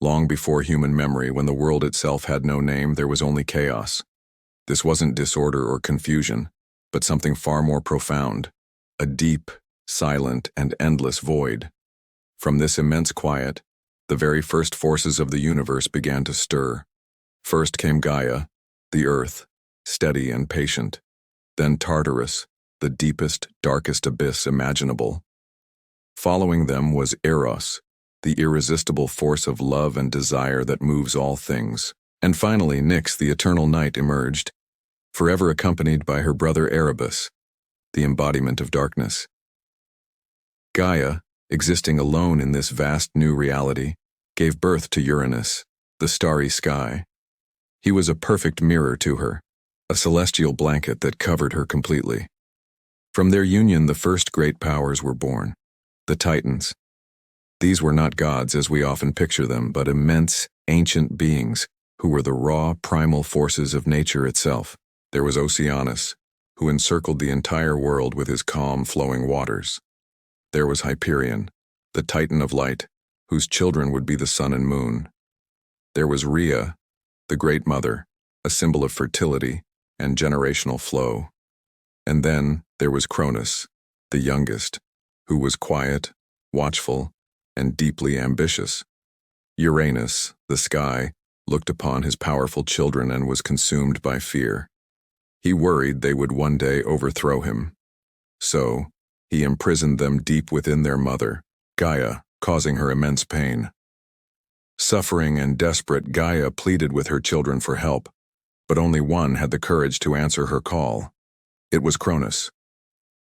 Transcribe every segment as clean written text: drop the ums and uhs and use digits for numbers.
Long before human memory, when the world itself had no name, there was only chaos. This wasn't disorder or confusion, but something far more profound, a deep, silent, and endless void. From this immense quiet, the very first forces of the universe began to stir. First came Gaia, the earth, steady and patient. Then Tartarus, the deepest, darkest abyss imaginable. Following them was Eros, the irresistible force of love and desire that moves all things. And finally, Nyx, the eternal night, emerged, forever accompanied by her brother Erebus, the embodiment of darkness. Gaia, existing alone in this vast new reality, gave birth to Uranus, the starry sky. He was a perfect mirror to her, a celestial blanket that covered her completely. From their union, the first great powers were born, the Titans. These were not gods as we often picture them, but immense, ancient beings who were the raw, primal forces of nature itself. There was Oceanus, who encircled the entire world with his calm, flowing waters. There was Hyperion, the Titan of light, whose children would be the sun and moon. There was Rhea, the Great Mother, a symbol of fertility and generational flow. And then there was Cronus, the youngest, who was quiet, watchful, and deeply ambitious. Uranus, the sky, looked upon his powerful children and was consumed by fear. He worried they would one day overthrow him. So, he imprisoned them deep within their mother, Gaia, causing her immense pain. Suffering and desperate, Gaia pleaded with her children for help, but only one had the courage to answer her call. It was Cronus.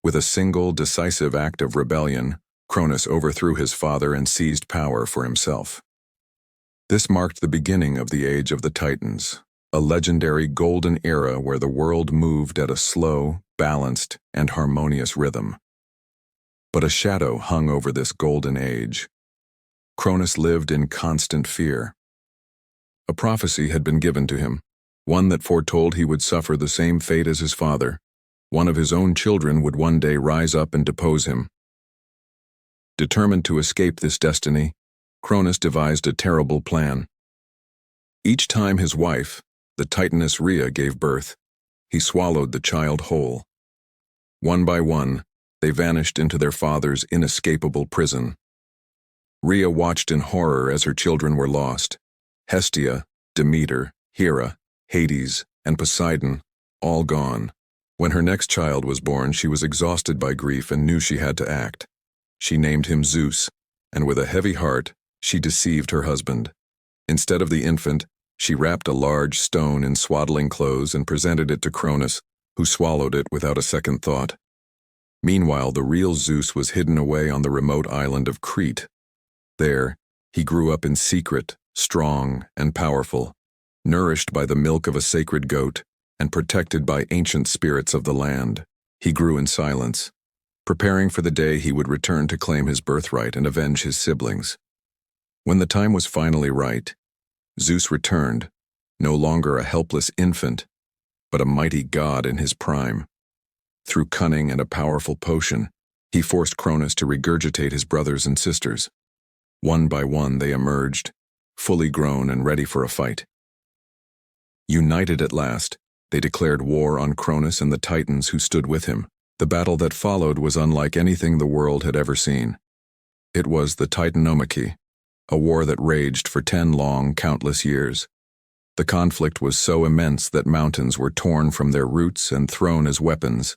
With a single, decisive act of rebellion, Cronus overthrew his father and seized power for himself. This marked the beginning of the Age of the Titans, a legendary golden era where the world moved at a slow, balanced, and harmonious rhythm. But a shadow hung over this golden age. Cronus lived in constant fear. A prophecy had been given to him, one that foretold he would suffer the same fate as his father. One of his own children would one day rise up and depose him. Determined to escape this destiny, Cronus devised a terrible plan. Each time his wife, the Titaness Rhea, gave birth, he swallowed the child whole. One by one, they vanished into their father's inescapable prison. Rhea watched in horror as her children were lost. Hestia, Demeter, Hera, Hades, and Poseidon, all gone. When her next child was born, she was exhausted by grief and knew she had to act. She named him Zeus, and with a heavy heart, she deceived her husband. Instead of the infant, she wrapped a large stone in swaddling clothes and presented it to Cronus, who swallowed it without a second thought. Meanwhile, the real Zeus was hidden away on the remote island of Crete. There, he grew up in secret, strong, and powerful, nourished by the milk of a sacred goat and protected by ancient spirits of the land. He grew in silence, preparing for the day he would return to claim his birthright and avenge his siblings. When the time was finally right, Zeus returned, no longer a helpless infant, but a mighty god in his prime. Through cunning and a powerful potion, he forced Cronus to regurgitate his brothers and sisters. One by one they emerged, fully grown and ready for a fight. United at last, they declared war on Cronus and the Titans who stood with him. The battle that followed was unlike anything the world had ever seen. It was the Titanomachy, a war that raged for 10 long, countless years. The conflict was so immense that mountains were torn from their roots and thrown as weapons.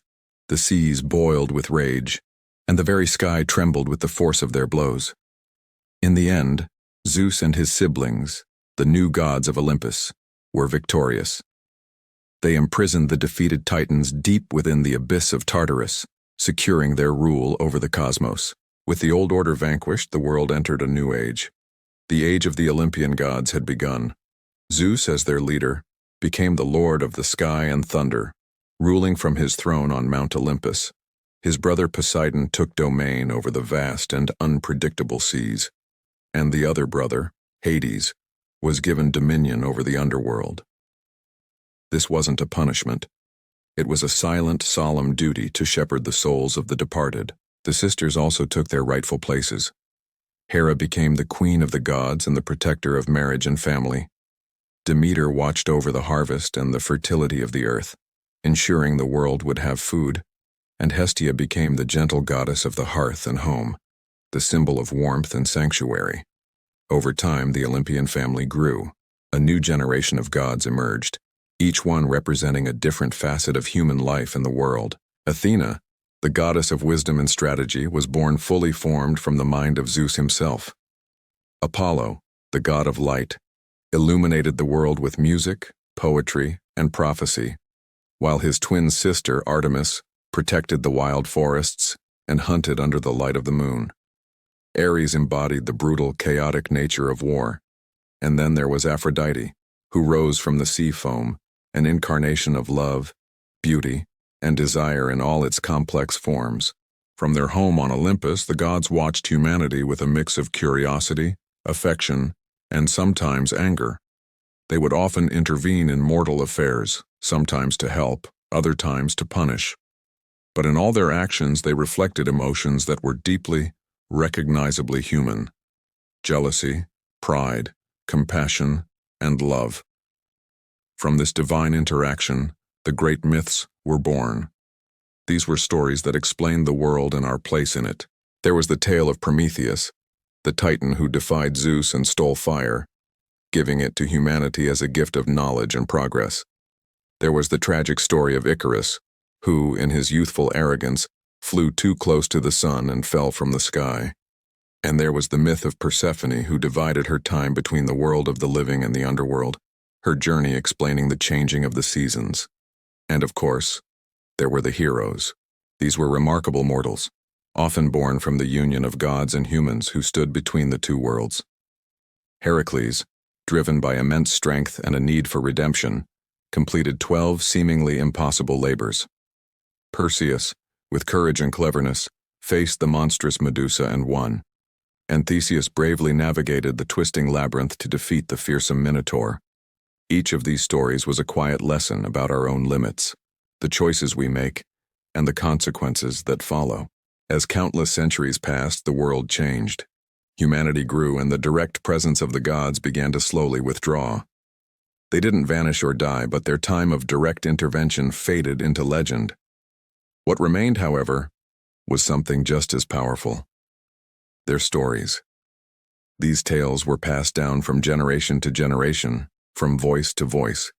The seas boiled with rage, and the very sky trembled with the force of their blows. In the end, Zeus and his siblings, the new gods of Olympus, were victorious. They imprisoned the defeated Titans deep within the abyss of Tartarus, securing their rule over the cosmos. With the old order vanquished, the world entered a new age. The age of the Olympian gods had begun. Zeus, as their leader, became the lord of the sky and thunder, ruling from his throne on Mount Olympus. His brother Poseidon took domain over the vast and unpredictable seas, and the other brother, Hades, was given dominion over the underworld. This wasn't a punishment. It was a silent, solemn duty to shepherd the souls of the departed. The sisters also took their rightful places. Hera became the queen of the gods and the protector of marriage and family. Demeter watched over the harvest and the fertility of the earth, ensuring the world would have food, and Hestia became the gentle goddess of the hearth and home, the symbol of warmth and sanctuary. Over time, the Olympian family grew. A new generation of gods emerged, each one representing a different facet of human life in the world. Athena, the goddess of wisdom and strategy, was born fully formed from the mind of Zeus himself. Apollo, the god of light, illuminated the world with music, poetry, and prophecy, while his twin sister, Artemis, protected the wild forests and hunted under the light of the moon. Ares embodied the brutal, chaotic nature of war. And then there was Aphrodite, who rose from the sea foam, an incarnation of love, beauty, and desire in all its complex forms. From their home on Olympus, the gods watched humanity with a mix of curiosity, affection, and sometimes anger. They would often intervene in mortal affairs, sometimes to help, other times to punish. But in all their actions, they reflected emotions that were deeply, recognizably human: jealousy, pride, compassion, and love. From this divine interaction, the great myths were born. These were stories that explained the world and our place in it. There was the tale of Prometheus, the titan who defied Zeus and stole fire, giving it to humanity as a gift of knowledge and progress. There was the tragic story of Icarus, who, in his youthful arrogance, flew too close to the sun and fell from the sky. And there was the myth of Persephone, who divided her time between the world of the living and the underworld, her journey explaining the changing of the seasons. And of course, there were the heroes. These were remarkable mortals, often born from the union of gods and humans who stood between the two worlds. Heracles, driven by immense strength and a need for redemption, completed 12 seemingly impossible labors. Perseus, with courage and cleverness, faced the monstrous Medusa and won. And Theseus bravely navigated the twisting labyrinth to defeat the fearsome Minotaur. Each of these stories was a quiet lesson about our own limits, the choices we make, and the consequences that follow. As countless centuries passed, the world changed. Humanity grew, and the direct presence of the gods began to slowly withdraw. They didn't vanish or die, but their time of direct intervention faded into legend. What remained, however, was something just as powerful: their stories. These tales were passed down from generation to generation, from voice to voice,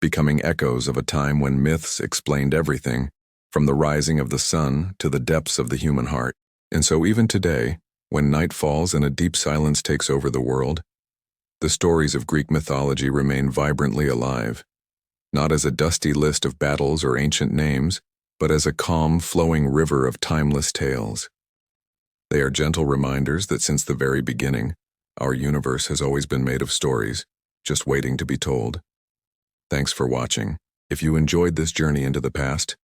becoming echoes of a time when myths explained everything, from the rising of the sun to the depths of the human heart. And so even today, when night falls and a deep silence takes over the world, the stories of Greek mythology remain vibrantly alive, not as a dusty list of battles or ancient names, but as a calm, flowing river of timeless tales. They are gentle reminders that since the very beginning, our universe has always been made of stories, just waiting to be told. Thanks for watching. If you enjoyed this journey into the past,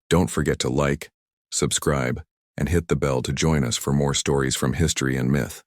don't forget to like, subscribe, and hit the bell to join us for more stories from history and myth.